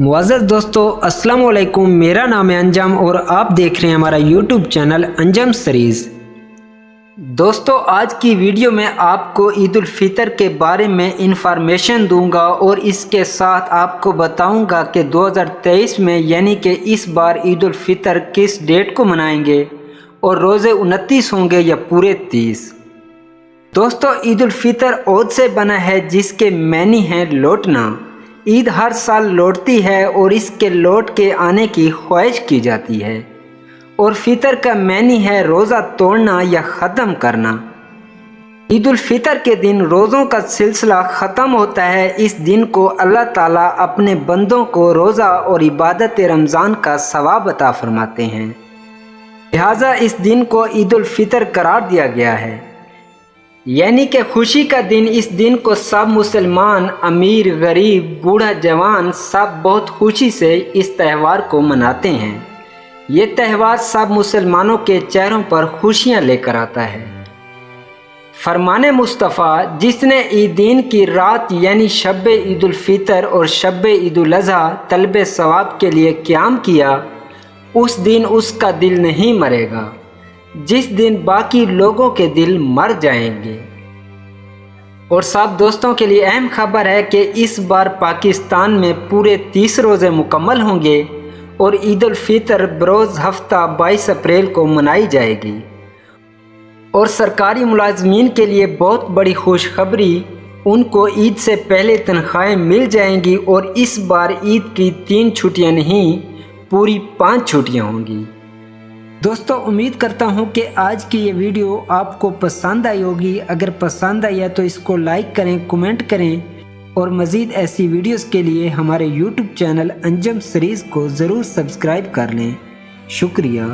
मुअज़्ज़ज़ दोस्तों, अस्सलाम वालेकुम। मेरा नाम है अंजम और आप देख रहे हैं हमारा यूट्यूब चैनल अंजम सीरीज़। दोस्तों, आज की वीडियो में आपको ईद उल फितर के बारे में इंफॉर्मेशन दूंगा और इसके साथ आपको बताऊंगा कि 2023 में यानी कि इस बार ईद उल फितर किस डेट को मनाएंगे और रोज़े 29 होंगे या पूरे 30। दोस्तों, ईद उल फितर ओद से बना है जिसके मैनी है लौटना। ईद हर साल लौटती है और इसके लौट के आने की ख्वाहिश की जाती है और फितर का मैनी है रोज़ा तोड़ना या ख़त्म करना। ईद उल फितर के दिन रोज़ों का सिलसिला ख़त्म होता है। इस दिन को अल्लाह ताला अपने बंदों को रोज़ा और इबादत रमज़ान का सवाब अता फरमाते हैं, लिहाजा इस दिन को ईद उल फितर करार दिया गया है, यानी कि खुशी का दिन। इस दिन को सब मुसलमान, अमीर, गरीब, बूढ़ा, जवान सब बहुत खुशी से इस त्यौहार को मनाते हैं। ये त्यौहार सब मुसलमानों के चेहरों पर खुशियां लेकर आता है। फरमाने मुस्तफ़ा, जिसने ईदीन की रात यानी शब ईद उल फितर और शब ईद उल अज़हा तलब सवाब के लिए क़याम किया, उस दिन उसका दिल नहीं मरेगा जिस दिन बाकी लोगों के दिल मर जाएंगे। और सब दोस्तों के लिए अहम खबर है कि इस बार पाकिस्तान में पूरे 30 रोज़े मुकम्मल होंगे और ईद उल फितर बरोज़ हफ्ता 22 अप्रैल को मनाई जाएगी। और सरकारी मुलाजमीन के लिए बहुत बड़ी खुशखबरी, उनको ईद से पहले तनख्वाहें मिल जाएंगी और इस बार ईद की 3 छुट्टियां नहीं, पूरी 5 छुट्टियां होंगी। दोस्तों, उम्मीद करता हूं कि आज की ये वीडियो आपको पसंद आई होगी। अगर पसंद आई है तो इसको लाइक करें, कमेंट करें और मज़ीद ऐसी वीडियोस के लिए हमारे यूट्यूब चैनल अंजम सीरीज़ को ज़रूर सब्सक्राइब कर लें। शुक्रिया।